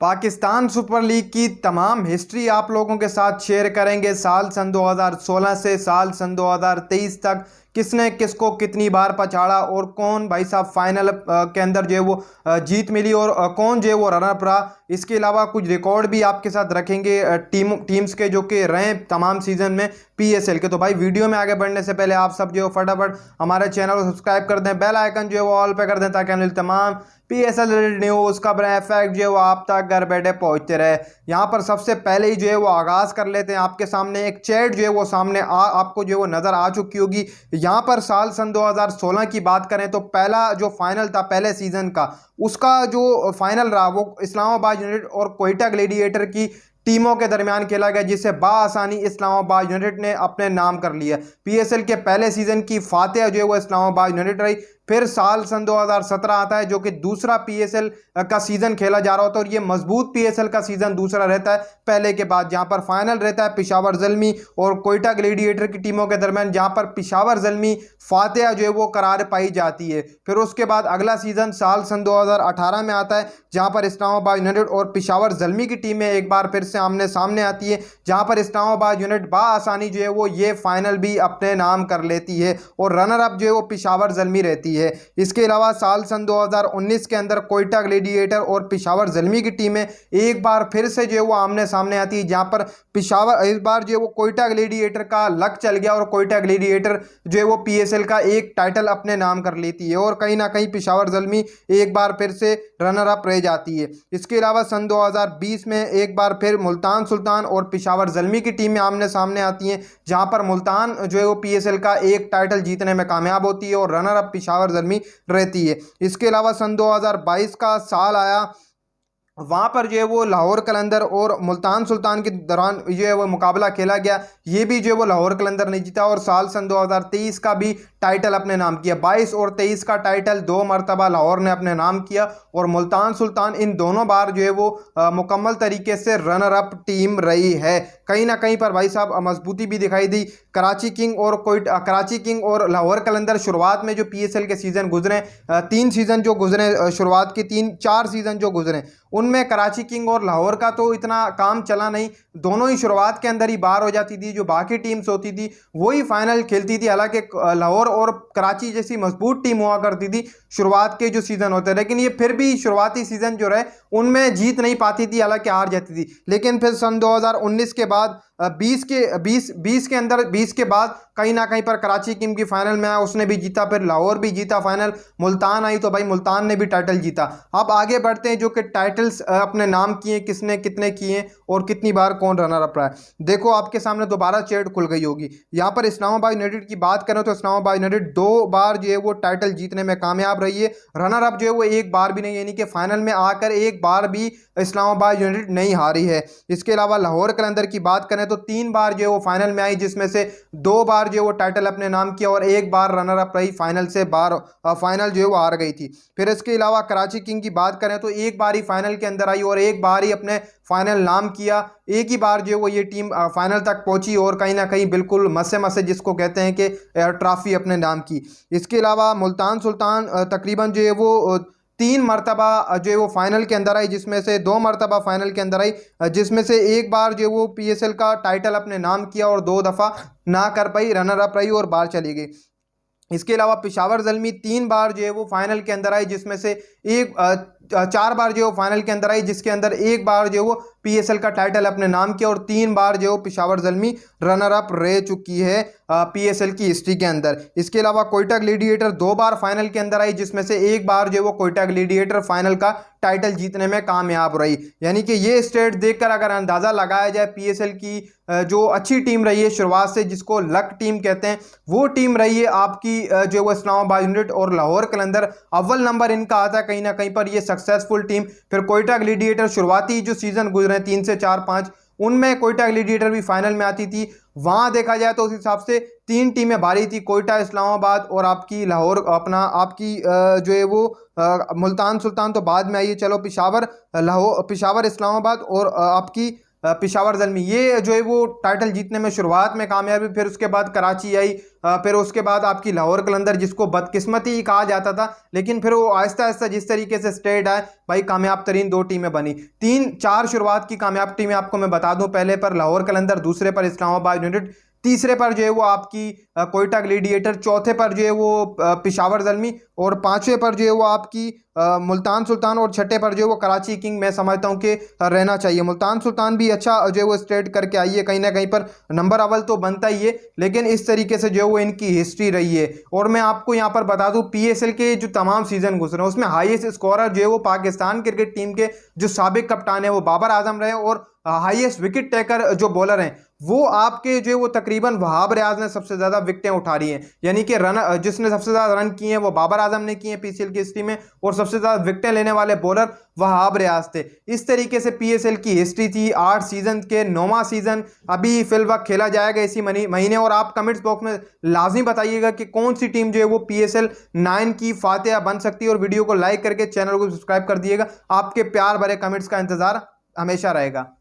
Pakistan super league की तमाम history आप लोगों के साथ शेयर करेंगे। साल सन 2016 से साल सन 2023 तक किसने किसको कितनी बार पछाड़ा और कौन भाई साहब फाइनल के अंदर जो है वो जीत मिली और कौन जो है वो रनर अप रहा। इसके अलावा कुछ रिकॉर्ड भी आपके साथ रखेंगे टीम्स के जो कि रहे तमाम सीजन में पीएसएल के। तो भाई वीडियो में आगे बढ़ने से पहले आप सब जो है फटाफट हमारे चैनल को सब्सक्राइब कर दें, बेल आइकन जो है वो ऑल पे कर दें ताकि आने वाली तमाम पीएसएल रिलेटेड न्यूज़ खबरें इफेक्ट जो है वो आप तक घर बैठे पहुंचते रहे। यहाँ पर सबसे पहले ही जो है वो आगाज़ कर लेते हैं। आपके सामने एक चैट जो है वो सामने आपको जो है वो नज़र आ चुकी होगी। यहाँ पर साल सन 2016 की बात करें तो पहला जो फाइनल था पहले सीजन का, उसका जो फाइनल रहा वो इस्लामाबाद यूनाइटेड और कोयटा ग्लैडिएटर की टीमों के दरमियान खेला गया, जिसे बाआसानी इस्लामाबाद यूनाइटेड ने अपने नाम कर लिया। पीएसएल के पहले सीजन की फातेह जो है वो इस्लामाबाद यूनाइटेड रही। फिर साल सन 2017 आता है जो कि दूसरा पीएसएल का सीजन खेला जा रहा होता है और ये मजबूत पीएसएल का सीजन दूसरा रहता है पहले के बाद, जहां पर फाइनल रहता है पिशावर ज़ल्मी और कोयटा ग्लैडिएटर की टीमों के दरमियान, जहां पर पिशावर ज़ल्मी फातेह जो है वो करार पाई जाती है। फिर उसके बाद अगला सीजन साल सन 2018 में आता है जहां पर इस्लामाबाद यूनाइटेड और पिशावर ज़ल्मी की टीमें एक बार फिर से आमने सामने आती है, जहां पर इस्लामाबाद यूनाइटेड बाआसानी जो है वो ये फाइनल भी अपने नाम कर लेती है और रनर अप जो है वो पिशावर ज़ल्मी रहती है। इसके अलावा साल सन 2019 के अंदर कोयटा ग्लैडिएटर और पिशावर ज़ल्मी की टीमें एक बार फिर से जो है वो आमने सामने आती है, जहां पर पिशावर इस बार जो है वो कोयटा ग्लैडिएटर का लक चल गया और कोयटा ग्लैडिएटर जो है वो पीएसएल का एक टाइटल अपने नाम कर लेती है और कहीं ना कहीं पिशावर ज़ल्मी एक बार फिर से रनर अप रह जाती है। इसके अलावा सन 2020 में एक बार फिर मुल्तान सुल्तान और पिशावर ज़ल्मी की टीमें आमने सामने आती हैं, जहां पर मुल्तान जो है वो पीएसएल का एक टाइटल जीतने में कामयाब होती है और रनर अप पिशावर ज़ल्मी रहती है। इसके अलावा सन 2022 का साल आया, वहाँ पर जो है वो लाहौर कलंदर और मुल्तान सुल्तान के दौरान जो है वो मुकाबला खेला गया। ये भी जो है वो लाहौर कलंदर ने जीता और साल सन 2023 का भी टाइटल अपने नाम किया। 22 और 23 का टाइटल दो मरतबा लाहौर ने अपने नाम किया और मुल्तान सुल्तान इन दोनों बार जो है वो मुकम्मल तरीके से रनर अप टीम रही है। कहीं ना कहीं पर भाई साहब मजबूती भी दिखाई दी। कराची किंग और लाहौर कलंदर शुरुआत में जो पीएसएल के सीज़न गुजरे, 3 सीज़न जो गुजरे, शुरुआत के 3-4 सीज़न जो गुजरे उनमें कराची किंग और लाहौर का तो इतना काम चला नहीं। दोनों ही शुरुआत के अंदर ही बाहर हो जाती थी। जो बाकी टीम्स होती थी वही फाइनल खेलती थी। हालांकि लाहौर और कराची जैसी मजबूत टीम हुआ करती थी शुरुआत के जो सीज़न होते, लेकिन ये फिर भी शुरुआती सीज़न जो रहे उनमें जीत नहीं पाती थी, हालांकि हार जाती थी। लेकिन फिर सन 2019 के बाद 20 के बाद कहीं ना कहीं पर कराची किंग की फाइनल में आया, उसने भी जीता। फिर लाहौर भी जीता फाइनल। मुल्तान आई तो भाई मुल्तान ने भी टाइटल जीता। अब आगे बढ़ते हैं जो कि टाइटल्स अपने नाम किए, किसने कितने किए और कितनी बार कौन रनर अप रहा है। देखो आपके सामने दोबारा चैट खुल गई होगी। यहाँ पर इस्लामाबाद यूनाइटेड की बात करें तो इस्लामाबाद यूनाइटेड 2 बार जो है वो टाइटल जीतने में कामयाब रही है। रनर अप जो है वो एक बार भी नहीं, यानी कि फाइनल में आकर एक बार भी इस्लामाबाद यूनाइटेड नहीं हारी है। इसके अलावा लाहौर कलंदर की बात करें तो 3 बार जो है वो फाइनल में आई, जिसमें से 2 बार जो है वो टाइटल अपने नाम किया और एक बार रनर अप रही। फाइनल से बार फाइनल जो है वो हार गई थी। फिर इसके अलावा कराची किंग की बात करें तो एक बार ही फाइनल के अंदर आई और एक बार ही अपने फाइनल नाम किया। एक ही बार जो है वो ये टीम फाइनल तक पहुंची और कहीं ना कहीं बिल्कुल मसे जिसको कहते हैं कि ट्रॉफी अपने नाम की। इसके अलावा मुल्तान सुल्तान तकरीबन जो है वो 3 मरतबा जो है वो फाइनल के अंदर आई, जिसमें से 2 मरतबा फाइनल के अंदर आई, जिसमें से एक बार जो वो पीएसएल का टाइटल अपने नाम किया और 2 दफ़ा ना कर पाई, रनर अप रही और बाहर चली गई। इसके अलावा पिशावर ज़ल्मी 3 बार जो है वो फाइनल के अंदर आई, जिसमें से 4 बार जो है वो फाइनल के अंदर आई, जिसके अंदर एक बार जो है वो पीएसएल का टाइटल अपने नाम किया और 3 बार जो पिशावर ज़ल्मी रनर अप रह चुकी है पीएसएल की हिस्ट्री के अंदर। इसके अलावा कोयटा ग्लैडिएटर 2 बार फाइनल के अंदर आई, जिसमें से एक बार जो वो कोयटा ग्लैडिएटर फाइनल का टाइटल जीतने में कामयाब रही। यानी कि ये स्टेट देखकर अगर अंदाज़ा लगाया जाए पीएसएल की जो अच्छी टीम रही है शुरुआत से, जिसको लक टीम कहते हैं, वो टीम रही है आपकी जो वो इस्लामाबाद यूनाइटेड और लाहौर कलंदर। अव्वल नंबर इनका आता है कहीं ना कहीं पर ये सक्सेसफुल टीम। फिर कोयटा ग्लैडिएटर शुरुआती जो सीज़न गुजरे 3 से 4-5 उनमें कोयटा ग्लैडिएटर भी फाइनल में आती थी। वहां देखा जाए तो उस हिसाब से 3 टीमें भारी थी, कोयटा, इस्लामाबाद और आपकी लाहौर, अपना आपकी जो है वो मुल्तान सुल्तान तो बाद में आई है। चलो पिशावर, लाहौर, पिशावर, इस्लामाबाद और आपकी पिशावर ज़ल्मी, ये जो है वो टाइटल जीतने में शुरुआत में कामयाबी, फिर उसके बाद कराची आई, फिर उसके बाद आपकी लाहौर कलंदर, जिसको बदकिस्मती कहा जाता था, लेकिन फिर वो आहिस्ता आहिस्ता जिस तरीके से स्टेट आए भाई, कामयाब तरीन 2 टीमें बनी। 3-4 शुरुआत की कामयाब टीमें आपको मैं बता दूं, पहले पर लाहौर कलंदर, दूसरे पर इस्लामाबाद यूनाइटेड, तीसरे पर जो है वो आपकी कोयटा ग्लेडिएटर, चौथे पर जो है वो पिशावर ज़ल्मी, और पांचवें पर जो है वो आपकी मुल्तान सुल्तान, और छठे पर जो है वो कराची किंग मैं समझता हूँ कि रहना चाहिए। मुल्तान सुल्तान भी अच्छा जो है वो स्टेट करके आई है, कहीं ना कहीं पर नंबर अव्वल तो बनता ही है, लेकिन इस तरीके से जो है वो इनकी हिस्ट्री रही है। और मैं आपको यहाँ पर बता दूँ, पीएसएल के जो तमाम सीजन गुजरे उसमें हाईएस्ट स्कोरर जो है वो पाकिस्तान क्रिकेट टीम के जो साबिक कप्तान है वो बाबर आजम रहे, और हाईएस्ट विकेट टेकर जो बॉलर हैं वो आपके जो है वो तकरीबन वहाब रियाज ने सबसे ज़्यादा विकेटें उठा रही हैं, यानी कि रन जिसने सबसे ज़्यादा रन किए हैं वो बाबर आजम ने किए हैं पीएसएल की हिस्ट्री में, और सबसे ज़्यादा विकेटें लेने वाले बॉलर वहाब रियाज थे। इस तरीके से पीएसएल की हिस्ट्री थी। 8 सीजन के 9वां सीजन अभी फिल वक्त खेला जाएगा इसी महीने, और आप कमेंट्स बॉक्स में लाजमी बताइएगा कि कौन सी टीम जो है वो पीएसएल 9 की फातिहा बन सकती है, और वीडियो को लाइक करके चैनल को सब्सक्राइब कर दिएगा। आपके प्यार भरे कमेंट्स का इंतजार हमेशा रहेगा।